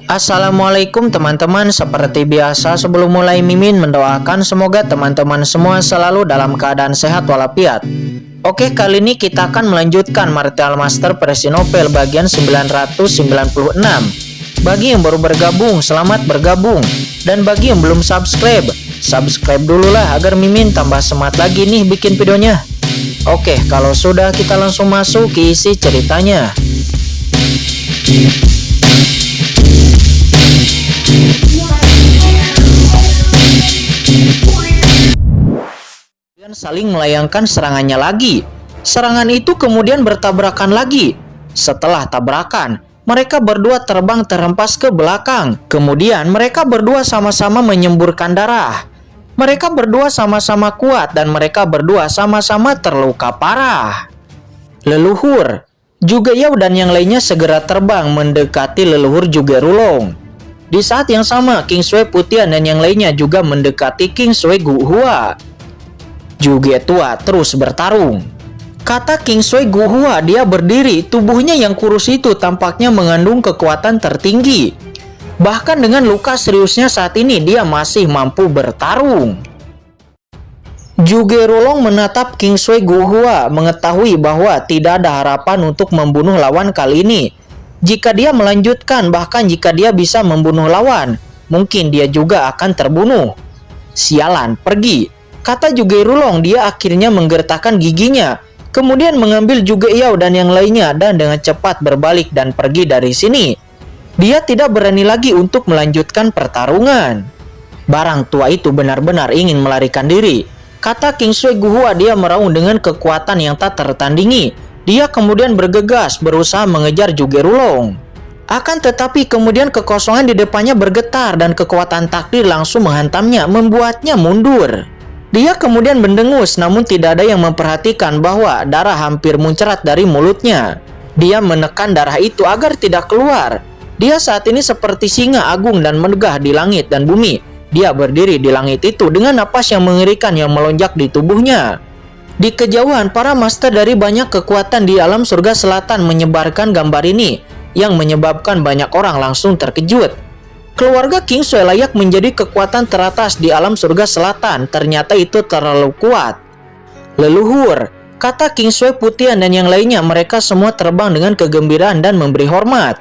Assalamualaikum teman-teman. Seperti biasa sebelum mulai Mimin mendoakan semoga teman-teman semua selalu dalam keadaan sehat walafiat. Oke, kali ini kita akan melanjutkan Martial Master versi novel bagian 996. Bagi yang baru bergabung, selamat bergabung. Dan bagi yang belum subscribe, subscribe dulu lah agar Mimin tambah semangat lagi nih bikin videonya. Oke, kalau sudah kita langsung masuk ke isi ceritanya. Saling melayangkan serangannya lagi. Serangan itu kemudian bertabrakan lagi. Setelah tabrakan, mereka berdua terbang terhempas ke belakang. Kemudian mereka berdua sama-sama menyemburkan darah. Mereka berdua sama-sama kuat dan mereka berdua sama-sama terluka parah. Leluhur Juga Yao dan yang lainnya segera terbang mendekati leluhur Juga Rulong. Di saat yang sama, King Sui Putian dan yang lainnya juga mendekati King Sui Guhua. Juga Tua terus bertarung. Kata King Sui Guhua, dia berdiri, tubuhnya yang kurus itu tampaknya mengandung kekuatan tertinggi. Bahkan dengan luka seriusnya saat ini, dia masih mampu bertarung. Juga Rulong menatap King Sui Guhua, mengetahui bahwa tidak ada harapan untuk membunuh lawan kali ini. Jika dia melanjutkan, bahkan jika dia bisa membunuh lawan, mungkin dia juga akan terbunuh. Sialan, pergi. Kata Juga Rulong, dia akhirnya menggertakkan giginya, kemudian mengambil Juga Yao dan yang lainnya dan dengan cepat berbalik dan pergi dari sini. Dia tidak berani lagi untuk melanjutkan pertarungan. Barang tua itu benar-benar ingin melarikan diri. Kata King Sui Guhua, dia meraung dengan kekuatan yang tak tertandingi. Dia kemudian bergegas berusaha mengejar Juga Rulong. Akan tetapi kemudian kekosongan di depannya bergetar dan kekuatan takdir langsung menghantamnya, membuatnya mundur. Dia kemudian mendengus, namun tidak ada yang memperhatikan bahwa darah hampir muncrat dari mulutnya. Dia menekan darah itu agar tidak keluar. Dia saat ini seperti singa agung dan megah di langit dan bumi. Dia berdiri di langit itu dengan napas yang mengerikan yang melonjak di tubuhnya. Di kejauhan, para master dari banyak kekuatan di alam surga selatan menyebarkan gambar ini, yang menyebabkan banyak orang langsung terkejut. Keluarga King Sui layak menjadi kekuatan teratas di alam surga selatan, ternyata itu terlalu kuat. Leluhur, kata King Sui Putian dan yang lainnya, mereka semua terbang dengan kegembiraan dan memberi hormat.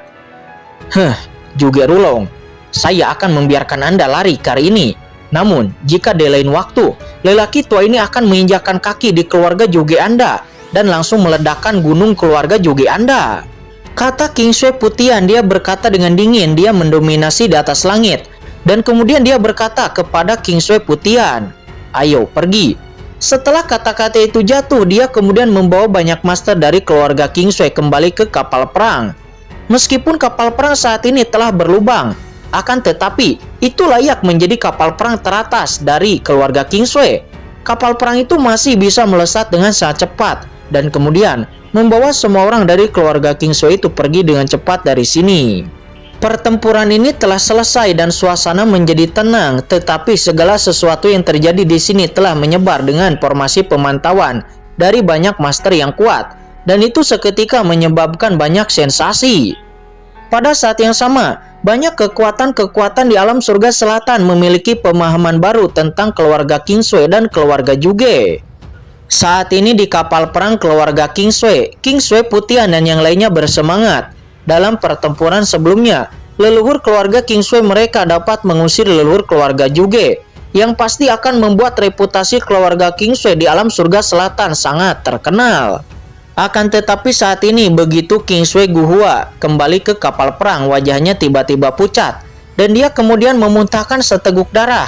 Juga Rulong, saya akan membiarkan Anda lari kali ini. Namun, jika di lain waktu, lelaki tua ini akan menginjakkan kaki di keluarga Juga Anda dan langsung meledakkan gunung keluarga Juga Anda. Kata King Sui Putian, dia berkata dengan dingin, dia mendominasi di atas langit. Dan kemudian dia berkata kepada King Sui Putian, ayo pergi. Setelah kata-kata itu jatuh, dia kemudian membawa banyak master dari keluarga King Sui kembali ke kapal perang. Meskipun kapal perang saat ini telah berlubang, akan tetapi itu layak menjadi kapal perang teratas dari keluarga King Sui. Kapal perang itu masih bisa melesat dengan sangat cepat dan kemudian membawa semua orang dari keluarga King Sui itu pergi dengan cepat dari sini. Pertempuran ini telah selesai dan suasana menjadi tenang, tetapi segala sesuatu yang terjadi di sini telah menyebar dengan formasi pemantauan dari banyak master yang kuat, dan itu seketika menyebabkan banyak sensasi. Pada saat yang sama, banyak kekuatan-kekuatan di alam surga selatan memiliki pemahaman baru tentang keluarga King Sui dan keluarga Juga. Saat ini di kapal perang keluarga King Sui Putian dan yang lainnya bersemangat. Dalam pertempuran sebelumnya, leluhur keluarga King Sui mereka dapat mengusir leluhur keluarga Juga, yang pasti akan membuat reputasi keluarga King Sui di alam surga selatan sangat terkenal. Akan tetapi saat ini begitu King Sui Guhua kembali ke kapal perang, wajahnya tiba-tiba pucat dan dia kemudian memuntahkan seteguk darah.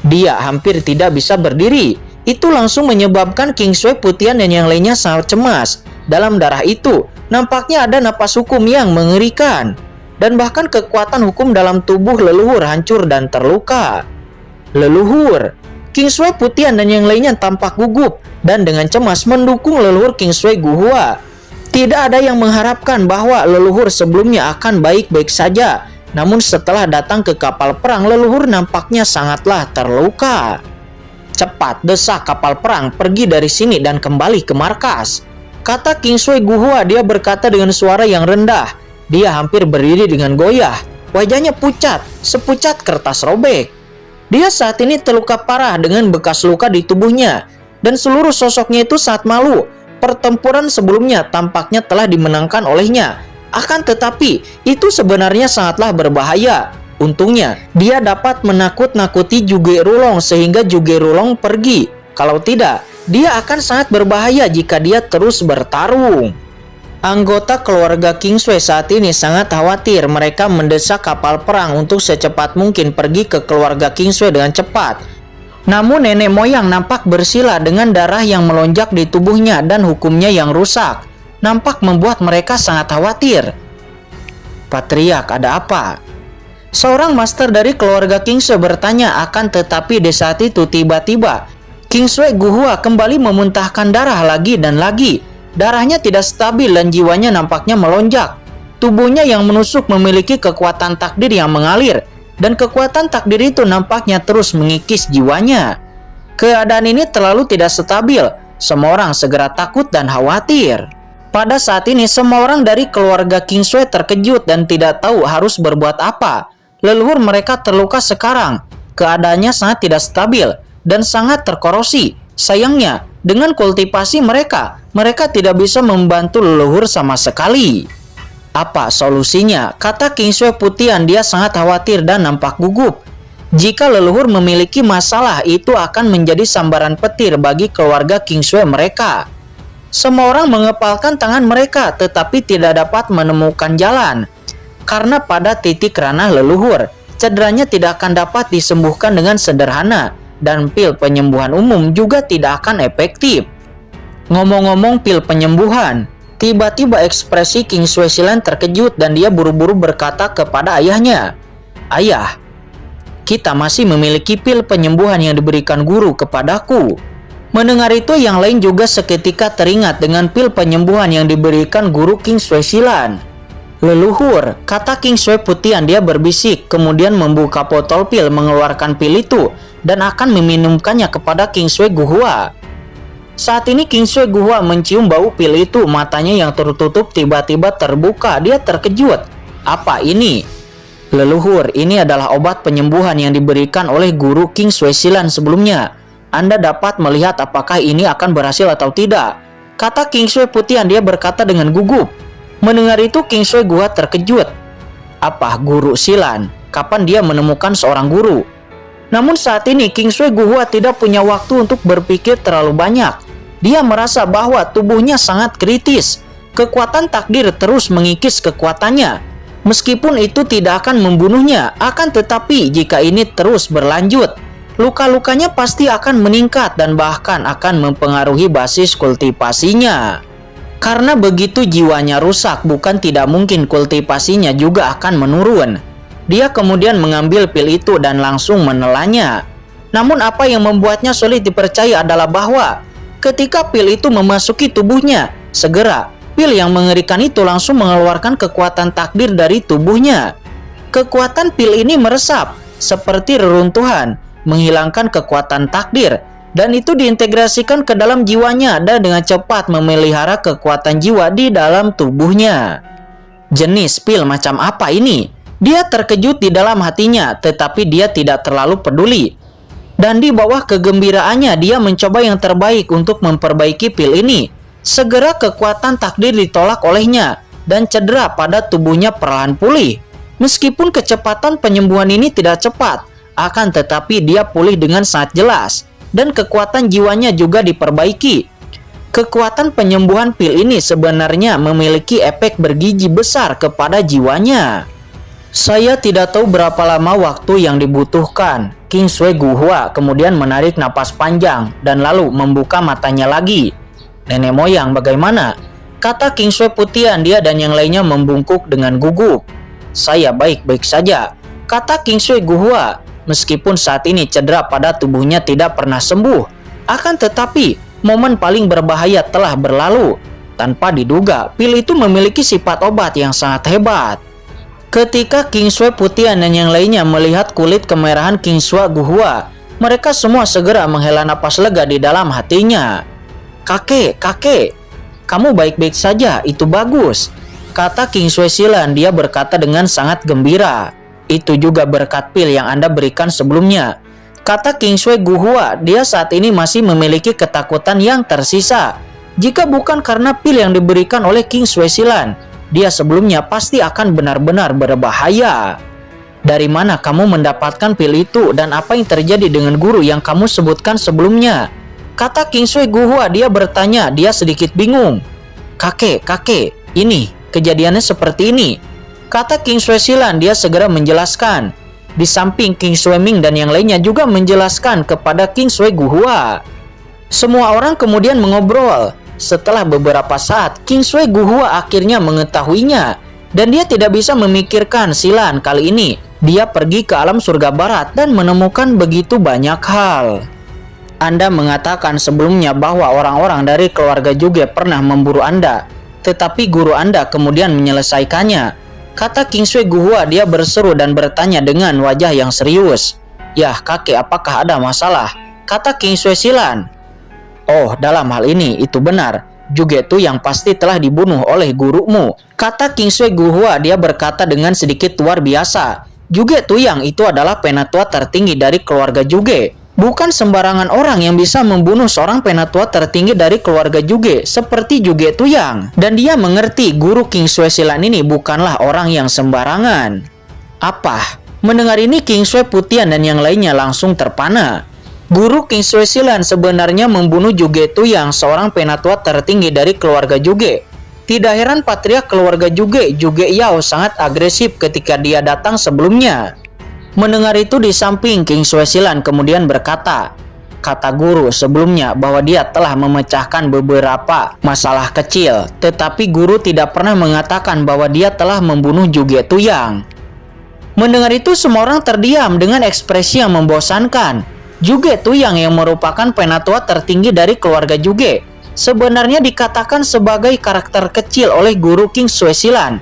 Dia hampir tidak bisa berdiri. Itu langsung menyebabkan King Sui Putian dan yang lainnya sangat cemas. Dalam darah itu, nampaknya ada napas hukum yang mengerikan. Dan bahkan kekuatan hukum dalam tubuh leluhur hancur dan terluka. Leluhur, King Sui Putian dan yang lainnya tampak gugup dan dengan cemas mendukung leluhur King Sui Guhua. Tidak ada yang mengharapkan bahwa leluhur sebelumnya akan baik-baik saja. Namun setelah datang ke kapal perang, leluhur nampaknya sangatlah terluka. Cepat, desak kapal perang, pergi dari sini dan kembali ke markas. Kata King Sui Guhua, dia berkata dengan suara yang rendah. Dia hampir berdiri dengan goyah. Wajahnya pucat, sepucat kertas robek. Dia saat ini terluka parah dengan bekas luka di tubuhnya, dan seluruh sosoknya itu sangat malu. Pertempuran sebelumnya tampaknya telah dimenangkan olehnya. Akan tetapi, itu sebenarnya sangatlah berbahaya. Untungnya, dia dapat menakut-nakuti Juge Rulong sehingga Juge Rulong pergi. Kalau tidak, dia akan sangat berbahaya jika dia terus bertarung. Anggota keluarga King Sui saat ini sangat khawatir. Mereka mendesak kapal perang untuk secepat mungkin pergi ke keluarga King Sui dengan cepat. Namun nenek moyang nampak bersila dengan darah yang melonjak di tubuhnya dan hukumnya yang rusak. Nampak membuat mereka sangat khawatir. Patriark, ada apa? Seorang master dari keluarga King Sui bertanya, akan tetapi di saat itu tiba-tiba King Sui Guhua kembali memuntahkan darah lagi dan lagi. Darahnya tidak stabil dan jiwanya nampaknya melonjak. Tubuhnya yang menusuk memiliki kekuatan takdir yang mengalir. Dan kekuatan takdir itu nampaknya terus mengikis jiwanya. Keadaan ini terlalu tidak stabil. Semua orang segera takut dan khawatir. Pada saat ini semua orang dari keluarga King Sui terkejut dan tidak tahu harus berbuat apa. Leluhur mereka terluka sekarang. Keadaannya sangat tidak stabil dan sangat terkorosi. Sayangnya, dengan kultivasi mereka tidak bisa membantu leluhur sama sekali. Apa solusinya? Kata King Sui Putian, dia sangat khawatir dan nampak gugup. Jika leluhur memiliki masalah, itu akan menjadi sambaran petir bagi keluarga King Sui mereka. Semua orang mengepalkan tangan mereka, tetapi tidak dapat menemukan jalan. Karena pada titik ranah leluhur, cederanya tidak akan dapat disembuhkan dengan sederhana, dan pil penyembuhan umum juga tidak akan efektif. Ngomong-ngomong pil penyembuhan, tiba-tiba ekspresi King Sui Silan terkejut dan dia buru-buru berkata kepada ayahnya, "Ayah, kita masih memiliki pil penyembuhan yang diberikan guru kepadaku." Mendengar itu yang lain juga seketika teringat dengan pil penyembuhan yang diberikan guru King Sui Silan. "Leluhur," kata King Sui Putian, dia berbisik, kemudian membuka botol pil, mengeluarkan pil itu, dan akan meminumkannya kepada King Sui Guhua. Saat ini King Sui Guhua mencium bau pil itu, matanya yang tertutup tiba-tiba terbuka. Dia terkejut. Apa ini? "Leluhur, ini adalah obat penyembuhan yang diberikan oleh guru King Sui Silan sebelumnya. Anda dapat melihat apakah ini akan berhasil atau tidak," kata King Sui Putian, dia berkata dengan gugup. Mendengar itu King Sui Guhua terkejut. Apa guru Silan? Kapan dia menemukan seorang guru? Namun saat ini King Sui Guhua tidak punya waktu untuk berpikir terlalu banyak. Dia merasa bahwa tubuhnya sangat kritis. Kekuatan takdir terus mengikis kekuatannya. Meskipun itu tidak akan membunuhnya, akan tetapi jika ini terus berlanjut, luka-lukanya pasti akan meningkat dan bahkan akan mempengaruhi basis kultivasinya. Karena begitu jiwanya rusak, bukan tidak mungkin kultivasinya juga akan menurun. Dia kemudian mengambil pil itu dan langsung menelannya. Namun apa yang membuatnya sulit dipercaya adalah bahwa ketika pil itu memasuki tubuhnya, segera pil yang mengerikan itu langsung mengeluarkan kekuatan takdir dari tubuhnya. Kekuatan pil ini meresap seperti reruntuhan, menghilangkan kekuatan takdir, dan itu diintegrasikan ke dalam jiwanya dan dengan cepat memelihara kekuatan jiwa di dalam tubuhnya. Jenis pil macam apa ini? Dia terkejut di dalam hatinya, tetapi dia tidak terlalu peduli. Dan di bawah kegembiraannya, dia mencoba yang terbaik untuk memperbaiki pil ini. Segera kekuatan takdir ditolak olehnya, dan cedera pada tubuhnya perlahan pulih. Meskipun kecepatan penyembuhan ini tidak cepat, akan tetapi dia pulih dengan sangat jelas. Dan kekuatan jiwanya juga diperbaiki. Kekuatan penyembuhan pil ini sebenarnya memiliki efek bergizi besar kepada jiwanya. Saya tidak tahu berapa lama waktu yang dibutuhkan. King Sui Guhua kemudian menarik napas panjang dan lalu membuka matanya lagi. "Nenek moyang bagaimana?" kata King Sui Putian, dia dan yang lainnya membungkuk dengan gugup. "Saya baik-baik saja," kata King Sui Guhua. Meskipun saat ini cedera pada tubuhnya tidak pernah sembuh, akan tetapi momen paling berbahaya telah berlalu. Tanpa diduga, pil itu memiliki sifat obat yang sangat hebat. Ketika King Sui Putian dan yang lainnya melihat kulit kemerahan King Sui Guhua, mereka semua segera menghela napas lega di dalam hatinya. Kakek, kamu baik-baik saja, itu bagus," kata King Sui Silan, dia berkata dengan sangat gembira. Itu juga berkat pil yang Anda berikan sebelumnya. Kata King Sui Guhua, dia saat ini masih memiliki ketakutan yang tersisa. Jika bukan karena pil yang diberikan oleh King Sui Silan, dia sebelumnya pasti akan benar-benar berbahaya. Dari mana kamu mendapatkan pil itu dan apa yang terjadi dengan guru yang kamu sebutkan sebelumnya? Kata King Sui Guhua, dia bertanya, dia sedikit bingung. Kakek, ini, kejadiannya seperti ini. Kata King Sui Silan, dia segera menjelaskan. Di samping King Sui Ming dan yang lainnya juga menjelaskan kepada King Sui Guhua. Semua orang kemudian mengobrol. Setelah beberapa saat, King Sui Guhua akhirnya mengetahuinya. Dan dia tidak bisa memikirkan Silan kali ini. Dia pergi ke alam surga barat dan menemukan begitu banyak hal. Anda mengatakan sebelumnya bahwa orang-orang dari keluarga juga pernah memburu Anda. Tetapi guru Anda kemudian menyelesaikannya. Kata King Sui Guhua, dia berseru dan bertanya dengan wajah yang serius. Yah kakek, apakah ada masalah? Kata King Sui Silan. Oh, dalam hal ini itu benar. Juga itu yang pasti telah dibunuh oleh gurumu. Kata King Sui Guhua, dia berkata dengan sedikit luar biasa. Juga itu yang itu adalah penatua tertinggi dari keluarga Juge. Bukan sembarangan orang yang bisa membunuh seorang penatua tertinggi dari keluarga Juge seperti Juge Tuyang. Dan dia mengerti guru King Sui Silan ini bukanlah orang yang sembarangan. Apa? Mendengar ini King Sui Putian dan yang lainnya langsung terpana. Guru King Sui Silan sebenarnya membunuh Juge Tuyang, seorang penatua tertinggi dari keluarga Juge. Tidak heran patriark keluarga Juge Yao sangat agresif ketika dia datang sebelumnya. Mendengar itu di samping King Sui Silan kemudian berkata, kata guru sebelumnya bahwa dia telah memecahkan beberapa masalah kecil, tetapi guru tidak pernah mengatakan bahwa dia telah membunuh Juge Tuyang. Mendengar itu semua orang terdiam dengan ekspresi yang membosankan. Juge Tuyang yang merupakan penatua tertinggi dari keluarga Juge sebenarnya dikatakan sebagai karakter kecil oleh guru King Sui Silan.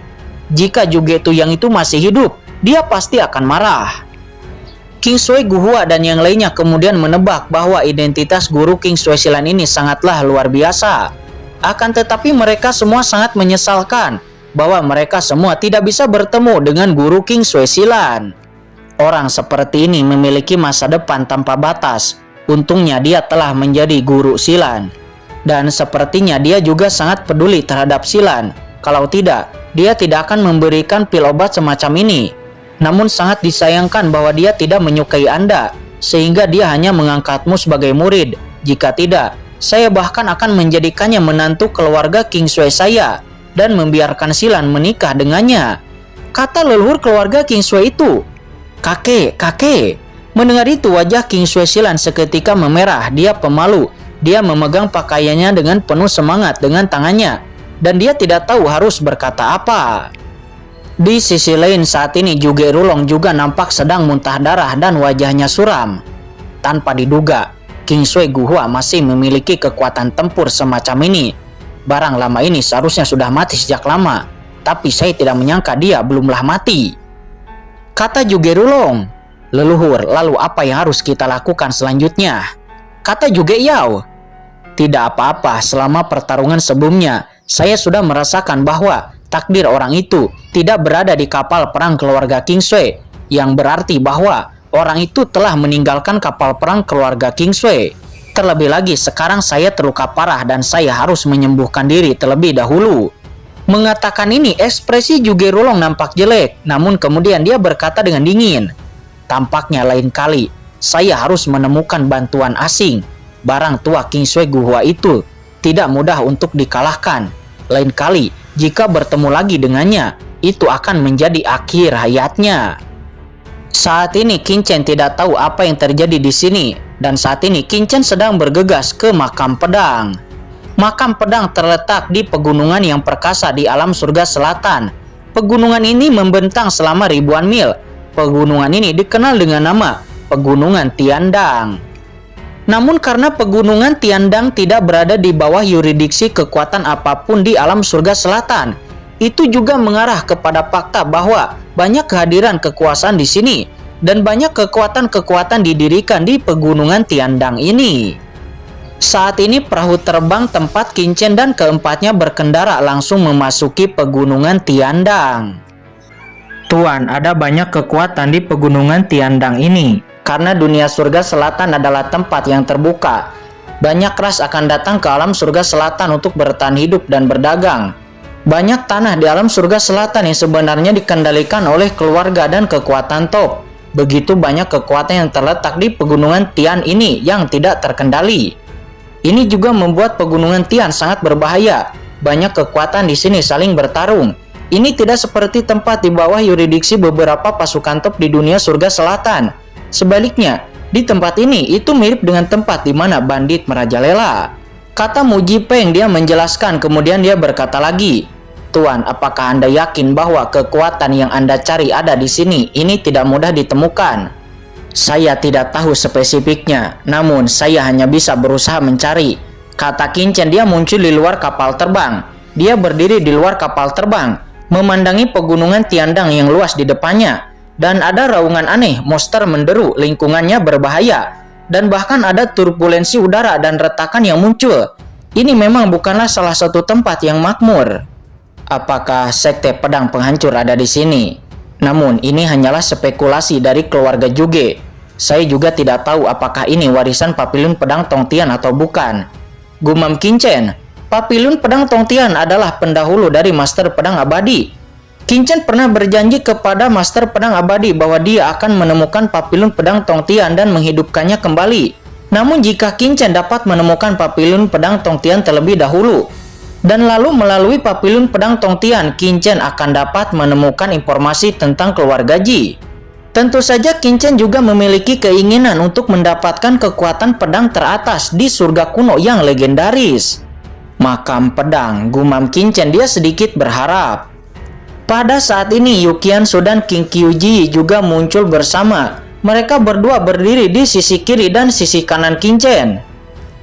Jika Juge Tuyang itu masih hidup, dia pasti akan marah. King Sui Guhua dan yang lainnya kemudian menebak bahwa identitas guru King Sui Silan ini sangatlah luar biasa. Akan tetapi mereka semua sangat menyesalkan bahwa mereka semua tidak bisa bertemu dengan guru King Sui Silan. Orang seperti ini memiliki masa depan tanpa batas. Untungnya dia telah menjadi guru Silan. Dan sepertinya dia juga sangat peduli terhadap Silan. Kalau tidak, dia tidak akan memberikan pil obat semacam ini. Namun sangat disayangkan bahwa dia tidak menyukai Anda, sehingga dia hanya mengangkatmu sebagai murid. Jika tidak, saya bahkan akan menjadikannya menantu keluarga King Sui saya, dan membiarkan Silan menikah dengannya. Kata leluhur keluarga King Sui itu. Kakek. Mendengar itu wajah King Sui Silan seketika memerah, dia pemalu. Dia memegang pakaiannya dengan penuh semangat dengan tangannya, dan dia tidak tahu harus berkata apa. Di sisi lain saat ini Juge Rulong juga nampak sedang muntah darah dan wajahnya suram. Tanpa diduga, King Sui Guhua masih memiliki kekuatan tempur semacam ini. Barang lama ini seharusnya sudah mati sejak lama, tapi saya tidak menyangka dia belumlah mati. Kata Juge Rulong, leluhur, lalu apa yang harus kita lakukan selanjutnya? Kata Juge Yao, tidak apa-apa, selama pertarungan sebelumnya, saya sudah merasakan bahwa takdir orang itu tidak berada di kapal perang keluarga King Sui, yang berarti bahwa orang itu telah meninggalkan kapal perang keluarga King Sui. Terlebih lagi sekarang saya terluka parah dan saya harus menyembuhkan diri terlebih dahulu. Mengatakan ini ekspresi Juge Rulong nampak jelek, namun kemudian dia berkata dengan dingin, tampaknya lain kali saya harus menemukan bantuan asing. Barang tua King Sui Guhua itu tidak mudah untuk dikalahkan. Lain kali jika bertemu lagi dengannya, itu akan menjadi akhir hayatnya. Saat ini Qin Chen tidak tahu apa yang terjadi di sini, dan saat ini Qin Chen sedang bergegas ke makam pedang. Makam pedang terletak di pegunungan yang perkasa di alam surga selatan. Pegunungan ini membentang selama ribuan mil. Pegunungan ini dikenal dengan nama Pegunungan Tiandang. Namun karena Pegunungan Tiandang tidak berada di bawah yurisdiksi kekuatan apapun di alam surga selatan, itu juga mengarah kepada fakta bahwa banyak kehadiran kekuasaan di sini dan banyak kekuatan-kekuatan didirikan di Pegunungan Tiandang ini. Saat ini perahu terbang tempat Qin Chen dan keempatnya berkendara langsung memasuki Pegunungan Tiandang. Tuan, ada banyak kekuatan di pegunungan Tiandang ini. Karena dunia surga selatan adalah tempat yang terbuka. Banyak ras akan datang ke alam surga selatan untuk bertahan hidup dan berdagang. Banyak tanah di alam surga selatan yang sebenarnya dikendalikan oleh keluarga dan kekuatan top. Begitu banyak kekuatan yang terletak di pegunungan Tian ini yang tidak terkendali. Ini juga membuat pegunungan Tian sangat berbahaya. Banyak kekuatan di sini saling bertarung. Ini tidak seperti tempat di bawah yurisdiksi beberapa pasukan top di dunia surga selatan. Sebaliknya, di tempat ini itu mirip dengan tempat di mana bandit merajalela. Kata Mu Jipeng, dia menjelaskan, kemudian dia berkata lagi, Tuan, apakah Anda yakin bahwa kekuatan yang Anda cari ada di sini? Ini tidak mudah ditemukan. Saya tidak tahu spesifiknya, namun saya hanya bisa berusaha mencari. Kata Qin Chen, dia muncul di luar kapal terbang. Dia berdiri di luar kapal terbang, memandangi pegunungan Tiandang yang luas di depannya. Dan ada raungan aneh, monster menderu, lingkungannya berbahaya. Dan bahkan ada turbulensi udara dan retakan yang muncul. Ini memang bukanlah salah satu tempat yang makmur. Apakah sekte pedang penghancur ada di sini? Namun ini hanyalah spekulasi dari keluarga Juge. Saya juga tidak tahu apakah ini warisan Papilun Pedang Tongtian atau bukan. Gumam Qin Chen, Papilun Pedang Tongtian adalah pendahulu dari Master Pedang Abadi. Qin Chen pernah berjanji kepada Master Pedang Abadi bahwa dia akan menemukan Papilun Pedang Tongtian dan menghidupkannya kembali. Namun jika Qin Chen dapat menemukan Papilun Pedang Tongtian terlebih dahulu, dan lalu melalui Papilun Pedang Tongtian, Qin Chen akan dapat menemukan informasi tentang keluarga Ji. Tentu saja Qin Chen juga memiliki keinginan untuk mendapatkan kekuatan pedang teratas di surga kuno yang legendaris. Makam pedang, gumam Qin Chen, dia sedikit berharap. Pada saat ini Yukian Su dan King Kyuji juga muncul bersama. Mereka berdua berdiri di sisi kiri dan sisi kanan Qin Chen.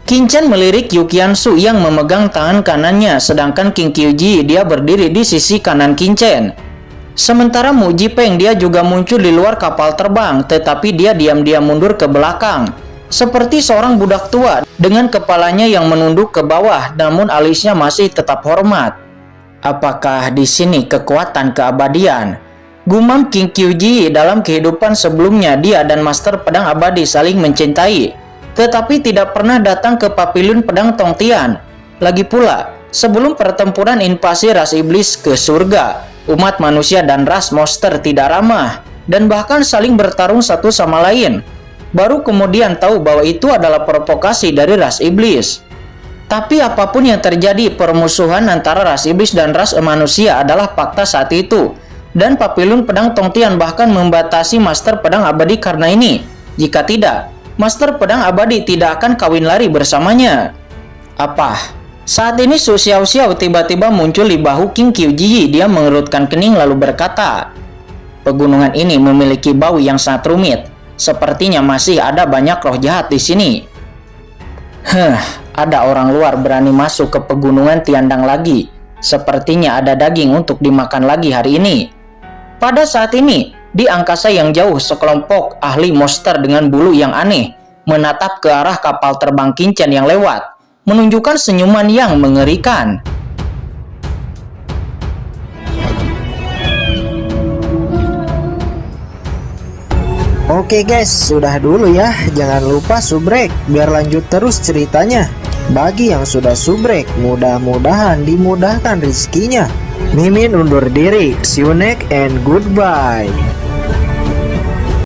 Qin Chen melirik Yukian Su yang memegang tangan kanannya, sedangkan King Kyuji dia berdiri di sisi kanan Qin Chen. Sementara Mu Jipeng dia juga muncul di luar kapal terbang, tetapi dia diam-diam mundur ke belakang, seperti seorang budak tua dengan kepalanya yang menunduk ke bawah, namun alisnya masih tetap hormat. Apakah di sini kekuatan keabadian? Gumam King Kyuji, dalam kehidupan sebelumnya dia dan Master Pedang Abadi saling mencintai, tetapi tidak pernah datang ke Papilun Pedang Tongtian. Lagi pula, sebelum pertempuran invasi ras iblis ke surga, umat manusia dan ras monster tidak ramah dan bahkan saling bertarung satu sama lain. Baru kemudian tahu bahwa itu adalah provokasi dari ras iblis. Tapi apapun yang terjadi, permusuhan antara ras iblis dan ras manusia adalah fakta saat itu. Dan Papilun Pedang Tongtian bahkan membatasi Master Pedang Abadi karena ini. Jika tidak, Master Pedang Abadi tidak akan kawin lari bersamanya. Apa? Saat ini Su Xiaoxiao tiba-tiba muncul di bahu King Kyuji. Dia mengerutkan kening lalu berkata, pegunungan ini memiliki bau yang sangat rumit. Sepertinya masih ada banyak roh jahat di sini. Ada orang luar berani masuk ke pegunungan Tiandang lagi. Sepertinya ada daging untuk dimakan lagi hari ini. Pada saat ini, di angkasa yang jauh, sekelompok ahli monster dengan bulu yang aneh menatap ke arah kapal terbang Qin Chen yang lewat, menunjukkan senyuman yang mengerikan. Oke guys, sudah dulu ya. Jangan lupa subrek biar lanjut terus ceritanya. Bagi yang sudah subrek, mudah-mudahan dimudahkan rezekinya. Mimin undur diri. See you next and goodbye.